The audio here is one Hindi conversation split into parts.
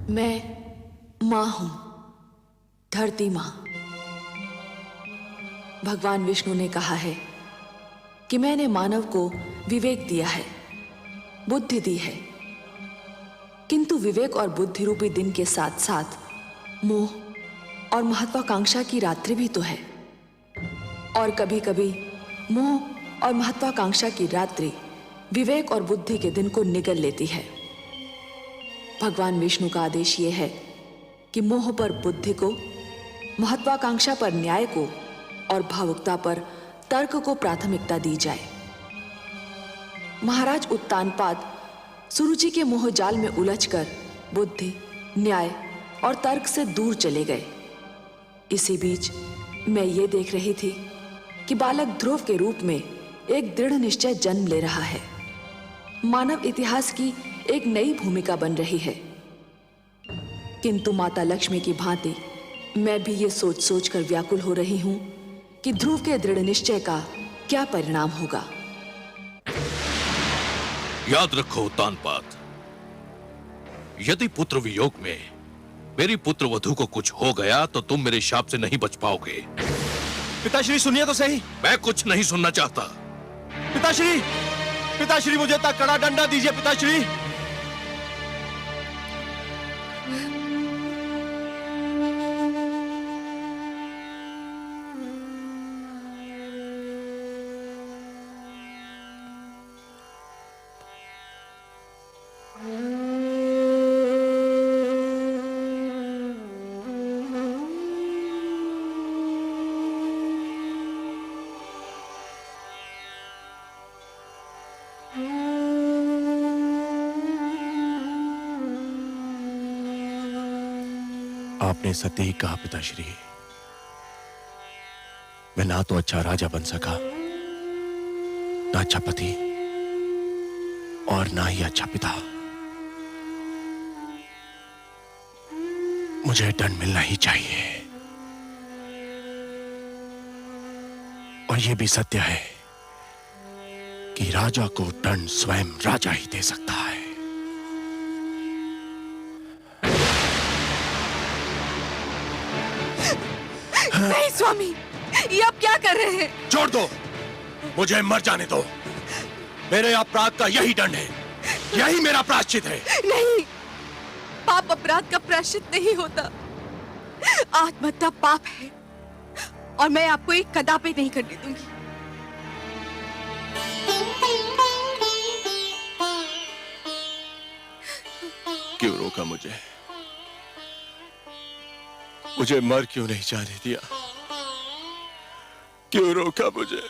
मैं माँ हूं, धरती माँ। भगवान विष्णु ने कहा है कि मैंने मानव को विवेक दिया है, बुद्धि दी है, किंतु विवेक और बुद्धि रूपी दिन के साथ साथ मोह और महत्वाकांक्षा की रात्रि भी तो है। और कभी कभी मोह और महत्वाकांक्षा की रात्रि विवेक और बुद्धि के दिन को निगल लेती है। भगवान विष्णु का आदेश यह है कि मोह पर बुद्धि को, महत्वाकांक्षा पर न्याय को और भावुकता पर तर्क को प्राथमिकता दी जाए। महाराज उत्तानपाद सुरुचि के मोह जाल में उलझकर बुद्धि, न्याय और तर्क से दूर चले गए। इसी बीच मैं ये देख रही थी कि बालक ध्रुव के रूप में एक दृढ़ निश्चय जन्म ले रहा है। मानव इतिहास की एक नई भूमिका बन रही है। किंतु माता लक्ष्मी की भांति मैं भी ये सोच सोच कर व्याकुल हो रही हूं कि ध्रुव के दृढ़ निश्चय का क्या परिणाम होगा। याद रखो उत्तानपाद, यदि पुत्र वियोग में मेरी पुत्र वधू को कुछ हो गया तो तुम मेरे शाप से नहीं बच पाओगे। पिताश्री सुनिए तो सही। मैं कुछ नहीं सुनना चाहता। पिताश्री, पिताश्री मुझे इतना कड़ा डंडा दीजिए पिताश्री। आपने सत्य ही कहा पिताश्री। मैं ना तो अच्छा राजा बन सका, ना अच्छा पति और ना ही अच्छा पिता। मुझे दंड मिलना ही चाहिए। और यह भी सत्य है कि राजा को दंड स्वयं राजा ही दे सकता है। नहीं स्वामी, ये आप क्या कर रहे हैं? छोड़ दो, मुझे मर जाने दो। मेरे अपराध का यही दंड है, यही मेरा प्रायश्चित है। नहीं, पाप अपराध का प्रायश्चित नहीं होता। आत्महत्या पाप है और मैं आपको एक कदापि नहीं करने दूंगी। क्यों रोका मुझे? मुझे मर क्यों नहीं जाने दिया? क्यों रोका मुझे?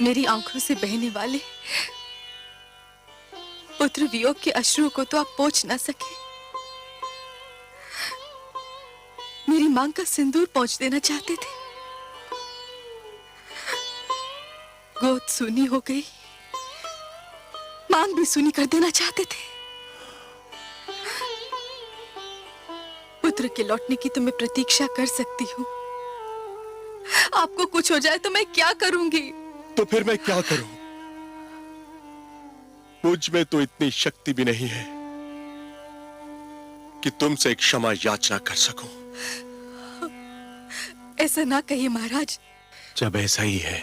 मेरी आंखों से बहने वाले पुत्र वियोग के अश्रुओं को तो आप पोंछ ना सके। मेरी मांग का सिंदूर पोंछ देना चाहते थे। गोद सूनी हो गई, मांग भी सूनी कर देना चाहते थे। पुत्र के लौटने की तो मैं प्रतीक्षा कर सकती हूँ। आपको कुछ हो जाए तो मैं क्या करूंगी? तो फिर मैं क्या करूं? मुझ में तो इतनी शक्ति भी नहीं है कि तुमसे एक क्षमा याचना कर सकूं। ऐसा ना कहिए महाराज। जब ऐसा ही है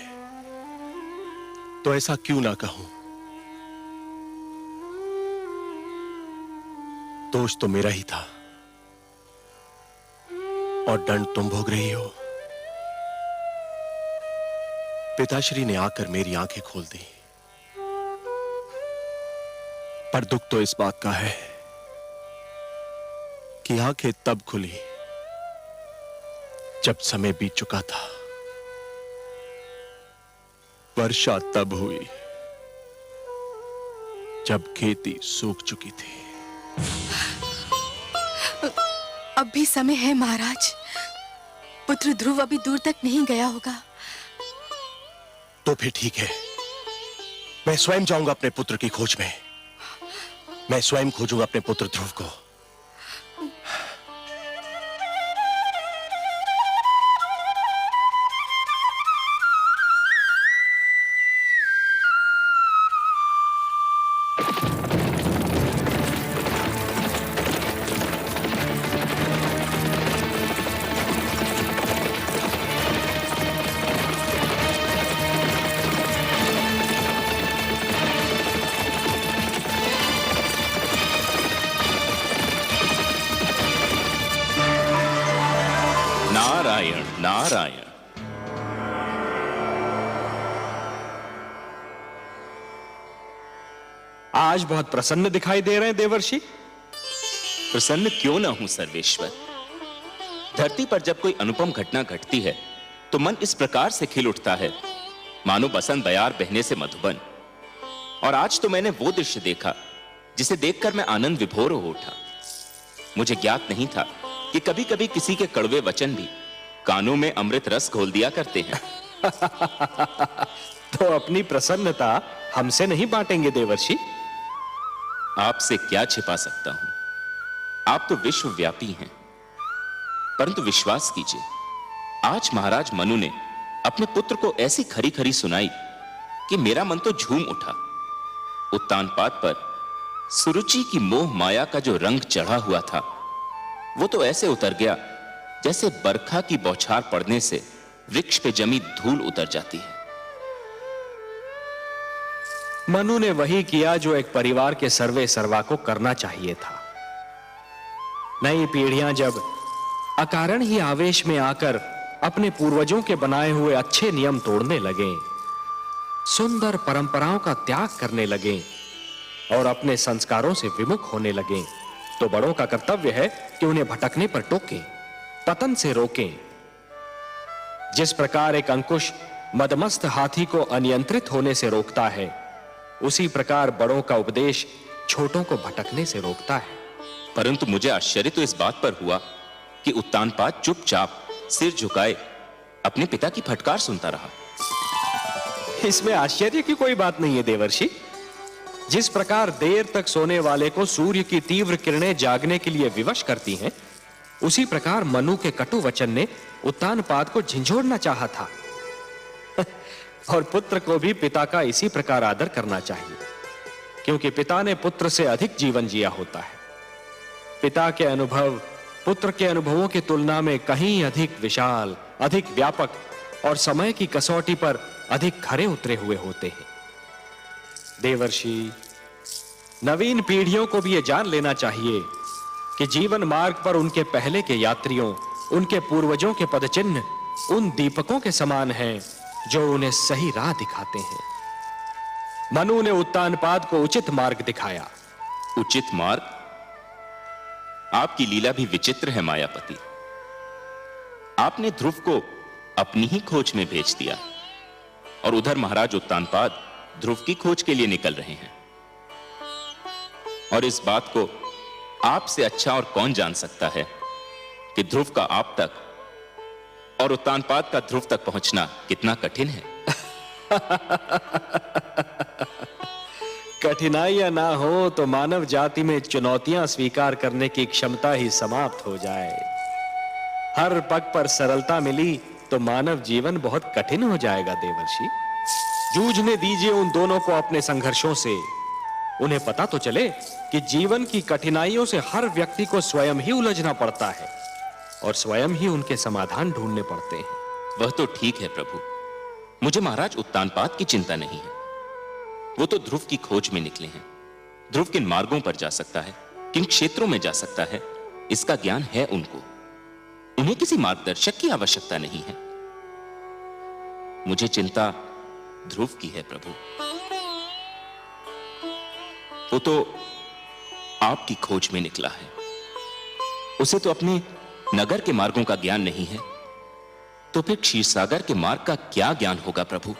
तो ऐसा क्यों ना कहूं? दोष तो मेरा ही था और दंड तुम भोग रही हो। पिताश्री ने आकर मेरी आंखें खोल दी, पर दुख तो इस बात का है कि आंखें तब खुली जब समय बीत चुका था। वर्षा तब हुई जब खेती सूख चुकी थी। अब भी समय है महाराज। पुत्र ध्रुव अभी दूर तक नहीं गया होगा। तो फिर ठीक है, मैं स्वयं जाऊंगा अपने पुत्र की खोज में। मैं स्वयं खोजूंगा अपने पुत्र ध्रुव को। नारायण। आज बहुत प्रसन्न दिखाई दे रहे हैं देवर्षि। प्रसन्न क्यों ना हूं सर्वेश्वर। धरती पर जब कोई अनुपम घटना घटती है तो मन इस प्रकार से खिल उठता है मानो बसंत बयार बहने से मधुबन। और आज तो मैंने वो दृश्य देखा जिसे देखकर मैं आनंद विभोर हो उठा। मुझे ज्ञात नहीं था कि कभी कभी किसी के कड़वे वचन भी कानों में अमृत रस घोल दिया करते हैं। तो अपनी प्रसन्नता हमसे नहीं बांटेंगे देवर्षि? आपसे क्या छिपा सकता हूं, आप तो विश्वव्यापी हैं। परंतु विश्वास कीजिए, आज महाराज मनु ने अपने पुत्र को ऐसी खरी खरी सुनाई कि मेरा मन तो झूम उठा। उत्तानपाद पर सुरुचि की मोह माया का जो रंग चढ़ा हुआ था वो तो ऐसे उतर गया जैसे बरखा की बौछार पड़ने से वृक्ष पे जमी धूल उतर जाती है। मनु ने वही किया जो एक परिवार के सर्वे सर्वा को करना चाहिए था। नई पीढ़ियां जब अकारण ही आवेश में आकर अपने पूर्वजों के बनाए हुए अच्छे नियम तोड़ने लगे, सुंदर परंपराओं का त्याग करने लगे और अपने संस्कारों से विमुख होने लगे, तो बड़ों का कर्तव्य है कि उन्हें भटकने पर टोकें, पतन से रोकें। जिस प्रकार एक अंकुश मदमस्त हाथी को अनियंत्रित होने से रोकता है, उसी प्रकार बड़ों का उपदेश छोटों को भटकने से रोकता है। परंतु मुझे आश्चर्य तो इस बात पर हुआ कि उत्तानपाद चुपचाप सिर झुकाए अपने पिता की फटकार सुनता रहा। इसमें आश्चर्य की कोई बात नहीं है देवर्षि। जिस प्रकार देर तक सोने वाले को सूर्य की तीव्र किरणें जागने के लिए विवश करती हैं, उसी प्रकार मनु के कटु वचन ने उत्तानपाद को झिंझोड़ना चाहा था। और पुत्र को भी पिता का इसी प्रकार आदर करना चाहिए, क्योंकि पिता ने पुत्र से अधिक जीवन जिया होता है। पिता के अनुभव पुत्र के अनुभवों की तुलना में कहीं अधिक विशाल, अधिक व्यापक और समय की कसौटी पर अधिक खरे उतरे हुए होते हैं। देवर्षि, नवीन पीढ़ियों को भी यह जान लेना चाहिए कि जीवन मार्ग पर उनके पहले के यात्रियों, उनके पूर्वजों के पदचिन्ह उन दीपकों के समान हैं जो उन्हें सही राह दिखाते हैं। मनु ने उत्तानपाद को उचित मार्ग दिखाया। उचित मार्ग? आपकी लीला भी विचित्र है मायापति। आपने ध्रुव को अपनी ही खोज में भेज दिया और उधर महाराज उत्तानपाद ध्रुव की खोज के लिए निकल रहे हैं। और इस बात को आपसे अच्छा और कौन जान सकता है कि ध्रुव का आप तक और उत्तानपाद का ध्रुव तक पहुंचना कितना कठिन है। कठिनाइयां ना हो तो मानव जाति में चुनौतियां स्वीकार करने की क्षमता ही समाप्त हो जाए। हर पग पर सरलता मिली तो मानव जीवन बहुत कठिन हो जाएगा देवर्षि। जूझने दीजिए उन दोनों को अपने संघर्षों से। उन्हें पता तो चले कि जीवन की कठिनाइयों से हर व्यक्ति को स्वयं ही उलझना पड़ता है और स्वयं ही उनके समाधान ढूंढने पड़ते हैं। वह तो ठीक है प्रभु, मुझे महाराज उत्तानपाद की चिंता नहीं है। वो तो ध्रुव की खोज में निकले हैं। ध्रुव किन मार्गों पर जा सकता है, किन क्षेत्रों में जा सकता है, इसका ज्ञान है उनको। उन्हें किसी मार्गदर्शक की आवश्यकता नहीं है। मुझे चिंता ध्रुव की है प्रभु। वो तो आपकी खोज में निकला है। उसे तो अपने नगर के मार्गों का ज्ञान नहीं है, तो फिर क्षीरसागर के मार्ग का क्या ज्ञान होगा प्रभु?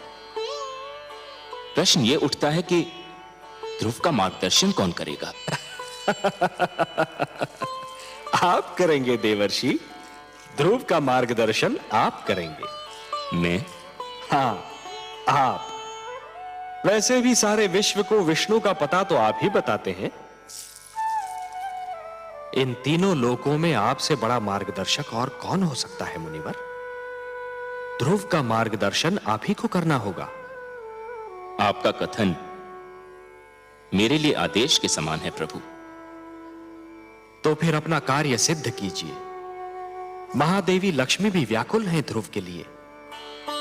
प्रश्न यह उठता है कि ध्रुव का मार्गदर्शन कौन करेगा? आप करेंगे देवर्षि। ध्रुव का मार्गदर्शन आप करेंगे। मैं? हां, आप। वैसे भी सारे विश्व को विष्णु का पता तो आप ही बताते हैं। इन तीनों लोकों में आपसे बड़ा मार्गदर्शक और कौन हो सकता है मुनिवर? ध्रुव का मार्गदर्शन आप ही को करना होगा। आपका कथन मेरे लिए आदेश के समान है प्रभु। तो फिर अपना कार्य सिद्ध कीजिए। महादेवी लक्ष्मी भी व्याकुल हैं ध्रुव के लिए।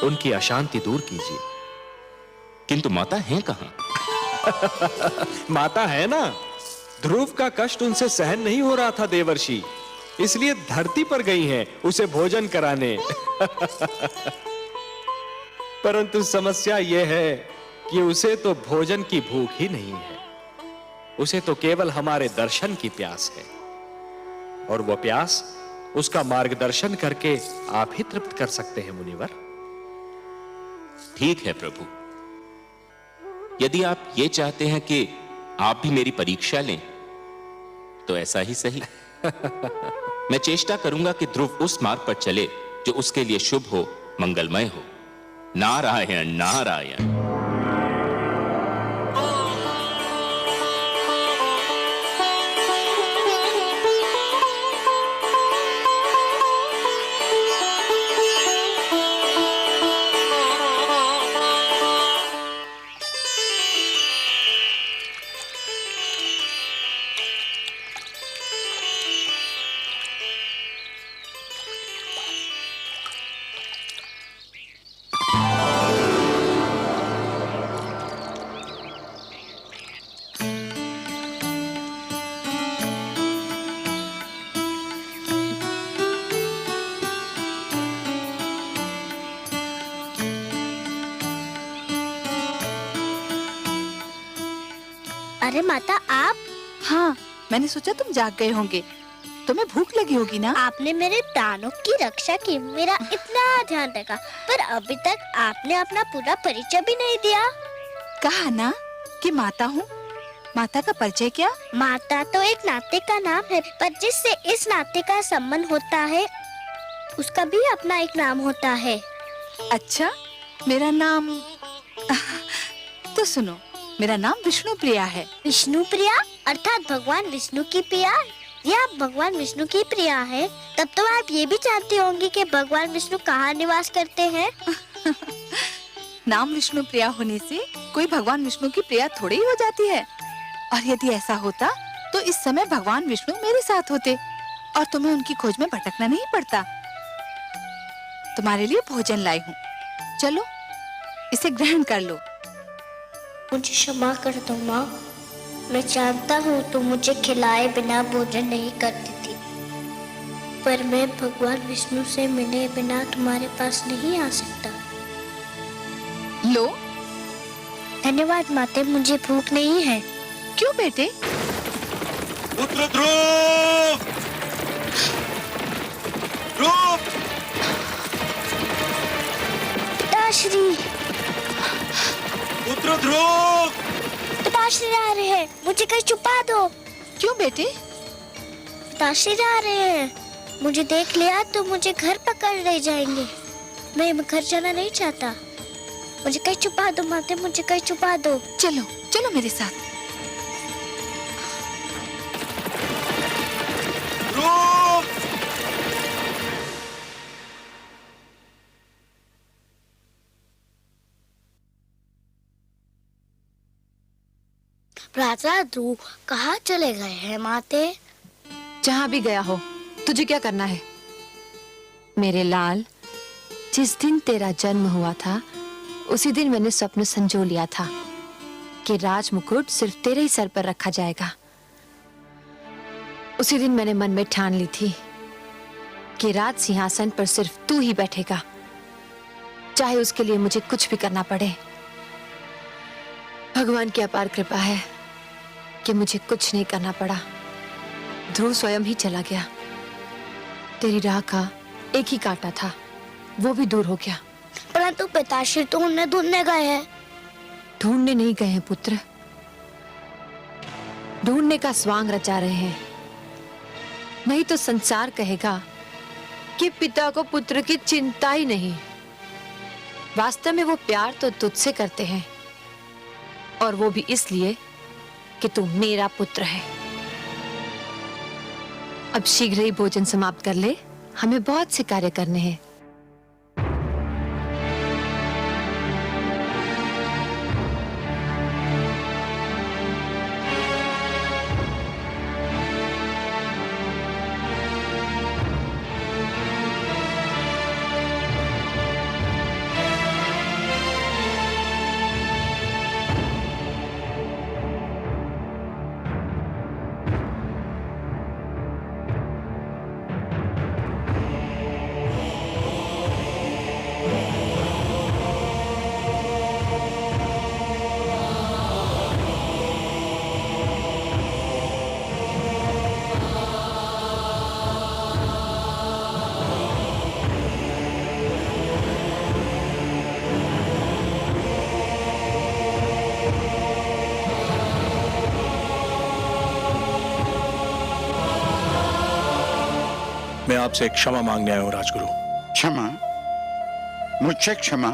उनकी अशांति दूर कीजिए। किंतु माता है कहां? माता है ना। ध्रुव का कष्ट उनसे सहन नहीं हो रहा था देवर्षि, इसलिए धरती पर गई हैं उसे भोजन कराने। परंतु समस्या यह है कि उसे तो भोजन की भूख ही नहीं है, उसे तो केवल हमारे दर्शन की प्यास है, और वह प्यास उसका मार्गदर्शन करके आप ही तृप्त कर सकते हैं मुनिवर। ठीक है प्रभु, यदि आप ये चाहते हैं कि आप भी मेरी परीक्षा लें तो ऐसा ही सही। मैं चेष्टा करूंगा कि ध्रुव उस मार्ग पर चले जो उसके लिए शुभ हो, मंगलमय हो। नारायण नारायण। अरे माता आप? हाँ, मैंने सोचा तुम जाग गए होंगे, तुम्हें भूख लगी होगी ना। आपने मेरे प्राणों की रक्षा की, मेरा इतना ध्यान रखा, पर अभी तक आपने अपना पूरा परिचय भी नहीं दिया। कहा ना कि माता हूँ। माता का परिचय क्या? माता तो एक नाते का नाम है, पर जिससे इस नाते का संबंध होता है उसका भी अपना एक नाम होता है। अच्छा, मेरा नाम तो सुनो, मेरा नाम विष्णु प्रिया है। विष्णु प्रिया अर्थात भगवान विष्णु की प्रिया। ये आप भगवान विष्णु की प्रिया है, तब तो आप ये भी जानती होंगी कि भगवान विष्णु कहाँ निवास करते हैं। नाम विष्णु प्रिया होने से कोई भगवान विष्णु की प्रिया थोड़ी ही हो जाती है। और यदि ऐसा होता तो इस समय भगवान विष्णु मेरे साथ होते और तुम्हें उनकी खोज में भटकना नहीं पड़ता। तुम्हारे लिए भोजन लाई हूँ, चलो इसे ग्रहण कर लो। मुझे क्षमा कर दो माँ, मैं जानता हूँ तुम मुझे खिलाए बिना भोजन नहीं करती थी, पर मैं भगवान विष्णु से मिले बिना तुम्हारे पास नहीं आ सकता। लो। धन्यवाद माते, मुझे भूख नहीं है। क्यों बेटे? पुत्र ध्रुव! ध्रुव! पिताश्री, पुत्र ध्रुव! पिताश्री आ रहे हैं, मुझे कहीं छुपा दो। क्यों बेटे? पिताश्री आ रहे हैं, मुझे देख लिया तो मुझे घर पकड़ ले जाएंगे। मैं घर जाना नहीं चाहता, मुझे कहीं छुपा दो माते, मुझे कहीं छुपा दो। चलो चलो मेरे साथ। राजा ध्रुव कहाँ चले गए हैं माते? जहां भी गया हो, तुझे क्या करना है? मेरे लाल, जिस दिन तेरा जन्म हुआ था उसी दिन मैंने स्वप्न संजो लिया था कि राज मुकुट सिर्फ तेरे ही सर पर रखा जाएगा। उसी दिन मैंने मन में ठान ली थी कि राज सिंहासन पर सिर्फ तू ही बैठेगा, चाहे उसके लिए मुझे कुछ भी करना पड़े। भगवान की अपार कृपा है कि मुझे कुछ नहीं करना पड़ा। ध्रुव स्वयं ही चला गया। तेरी राह का एक ही कांटा था, वो भी दूर हो गया। परंतु पिताश्री तो उन्हें ढूंढने गए हैं। ढूंढने नहीं गए हैं पुत्र, ढूंढने का स्वांग रचा रहे हैं। नहीं तो संसार कहेगा कि पिता को पुत्र की चिंता ही नहीं। वास्तव में वो प्यार तो तुझसे करते हैं, और वो भी इसलिए कि तू मेरा पुत्र है। अब शीघ्र ही भोजन समाप्त कर ले, हमें बहुत से कार्य करने हैं। मैं आपसे क्षमा मांगने आया हूं राजगुरु। क्षमा? मुझसे क्षमा?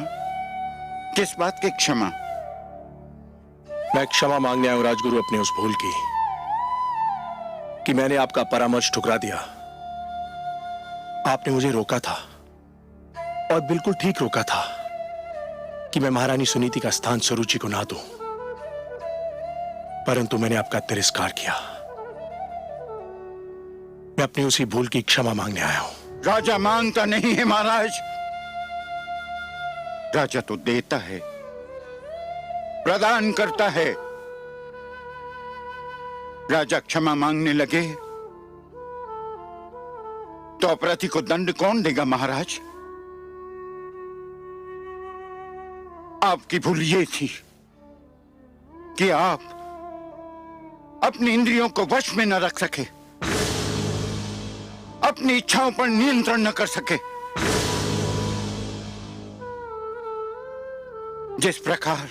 किस बात की क्षमा? मैं क्षमा मांगने आया हूं राजगुरु अपने उस भूल की कि मैंने आपका परामर्श ठुकरा दिया। आपने मुझे रोका था और बिल्कुल ठीक रोका था कि मैं महारानी सुनीति का स्थान सुरुचि को ना दूं, परंतु मैंने आपका तिरस्कार किया। मैं अपनी उसी भूल की क्षमा मांगने आया हूं। राजा मांगता नहीं है महाराज, राजा तो देता है, प्रदान करता है। राजा क्षमा मांगने लगे तो अपराधी को दंड कौन देगा महाराज? आपकी भूल ये थी कि आप अपनी इंद्रियों को वश में न रख सके, अपनी इच्छाओं पर नियंत्रण न कर सके। जिस प्रकार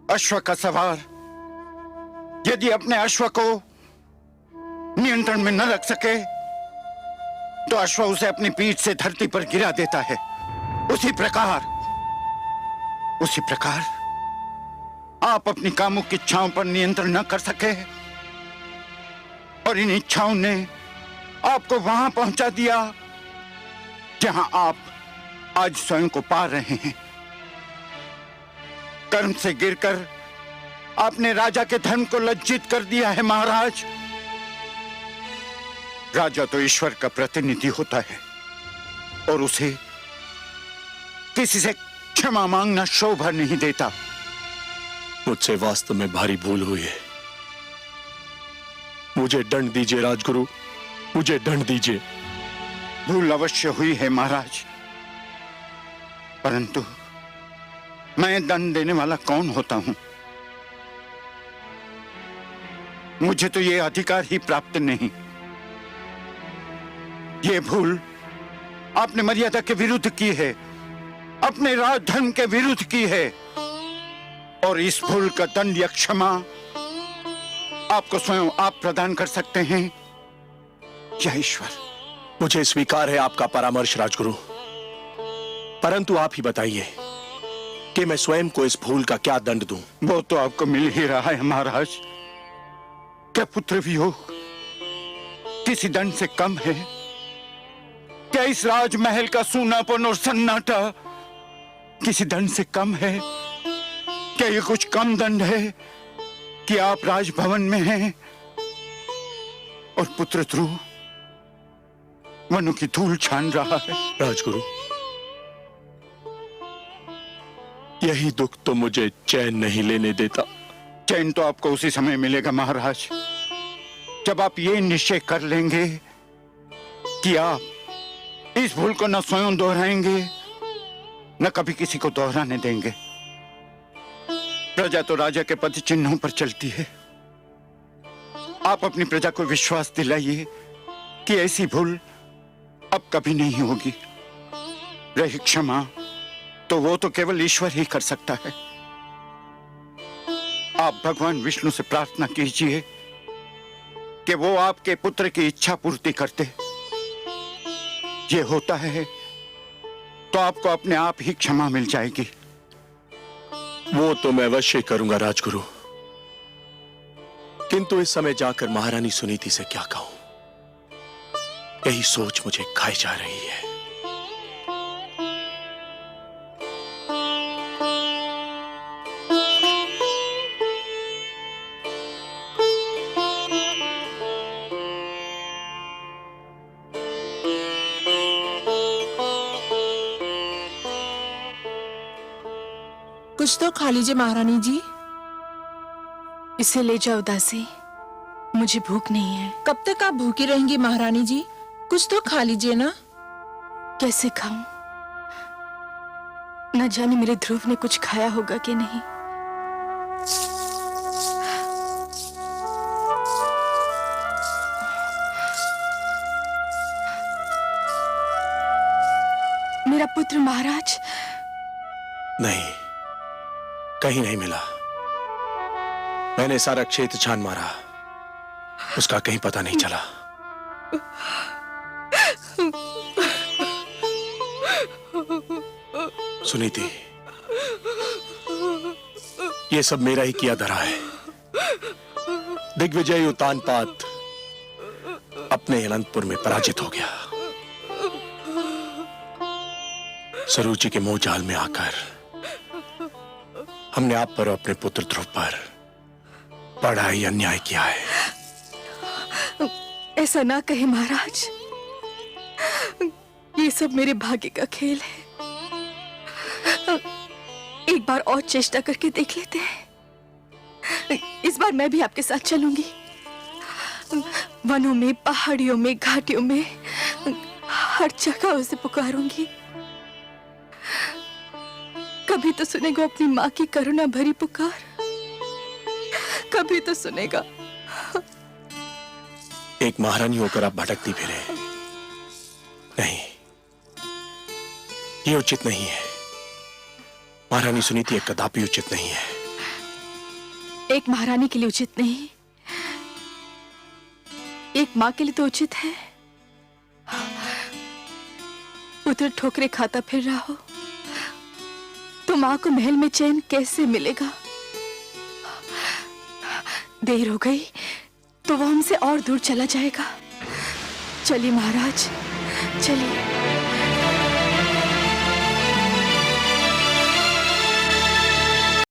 अश्व का सवार यदि अपने अश्व को नियंत्रण में न रख सके तो अश्व उसे अपनी पीठ से धरती पर गिरा देता है, उसी प्रकार आप अपनी कामुक इच्छाओं पर नियंत्रण न कर सके और इन इच्छाओं ने आपको वहां पहुंचा दिया जहां आप आज स्वयं को पा रहे हैं। कर्म से गिरकर आपने राजा के धर्म को लज्जित कर दिया है महाराज। राजा तो ईश्वर का प्रतिनिधि होता है और उसे किसी से क्षमा मांगना शोभा नहीं देता। मुझसे वास्तव में भारी भूल हुई है। मुझे दंड दीजिए राजगुरु, मुझे दंड दीजिए। भूल अवश्य हुई है महाराज, परंतु मैं दंड देने वाला कौन होता हूं? मुझे तो यह अधिकार ही प्राप्त नहीं। यह भूल आपने मर्यादा के विरुद्ध की है, अपने राज धर्म के विरुद्ध की है, और इस भूल का दंड या क्षमा आपको स्वयं आप प्रदान कर सकते हैं या ईश्वर। मुझे स्वीकार है आपका परामर्श राजगुरु, परंतु आप ही बताइए कि मैं स्वयं को इस भूल का क्या दंड दूं? वो तो आपको मिल ही रहा है महाराज। क्या पुत्र वियोग किसी दंड से कम है? क्या इस राजमहल का सूनापन और सन्नाटा किसी दंड से कम है? क्या ये कुछ कम दंड है कि आप राजभवन में हैं और पुत्र ध्रुव वनों की धूल छान रहा है? राजगुरु, यही दुख तो मुझे चैन नहीं लेने देता। चैन तो आपको उसी समय मिलेगा महाराज, जब आप ये निश्चय कर लेंगे कि आप इस भूल को न स्वयं दोहराएंगे न कभी किसी को दोहराने देंगे। प्रजा तो राजा के पद चिन्हों पर चलती है। आप अपनी प्रजा को विश्वास दिलाइए कि ऐसी भूल अब कभी नहीं होगी। रही क्षमा तो वो तो केवल ईश्वर ही कर सकता है। आप भगवान विष्णु से प्रार्थना कीजिए कि वो आपके पुत्र की इच्छा पूर्ति करते। ये होता है तो आपको अपने आप ही क्षमा मिल जाएगी। वो तो मैं अवश्य करूंगा राजगुरु, किंतु इस समय जाकर महारानी सुनीति से क्या कहूं, यही सोच मुझे खाई जा रही है। कुछ तो खा लीजिए महारानी जी। इसे ले जाओ दासी, मुझे भूख नहीं है। कब तक आप भूखी रहेंगी महारानी जी? कुछ तो खा लीजिए ना। कैसे खाऊं? न जाने मेरे ध्रुव ने कुछ खाया होगा कि नहीं। मेरा पुत्र महाराज? नहीं, कहीं नहीं मिला। मैंने सारा क्षेत्र छान मारा, उसका कहीं पता नहीं चला। सुनीति, ये सब मेरा ही किया धरा है। दिग्विजय उतानपाद अपने अनंतपुर में पराजित हो गया। सरुचि के मोह जाल में आकर हमने आप पर और अपने पुत्र ध्रुव पर बड़ा ही अन्याय किया है। ऐसा ना कहे महाराज, ये सब मेरे भाग्य का खेल है। एक बार और चेष्टा करके देख लेते हैं। इस बार मैं भी आपके साथ चलूंगी। वनों में, पहाड़ियों में, घाटियों में, हर जगह उसे पुकारूंगी। कभी तो सुनेगा अपनी माँ की करुणा भरी पुकार, कभी तो सुनेगा। एक महारानी होकर आप भटकती फिरे, नहीं, ये उचित नहीं है। महारानी सुनीति ये कदापि उचित नहीं है। एक महारानी के लिए उचित नहीं, एक माँ के लिए तो उचित है। पुत्र ठोकरे खाता फिर रहा हो तो माँ को महल में चैन कैसे मिलेगा? देर हो गई तो वो हमसे और दूर चला जाएगा। चलिए महाराज, चलिए।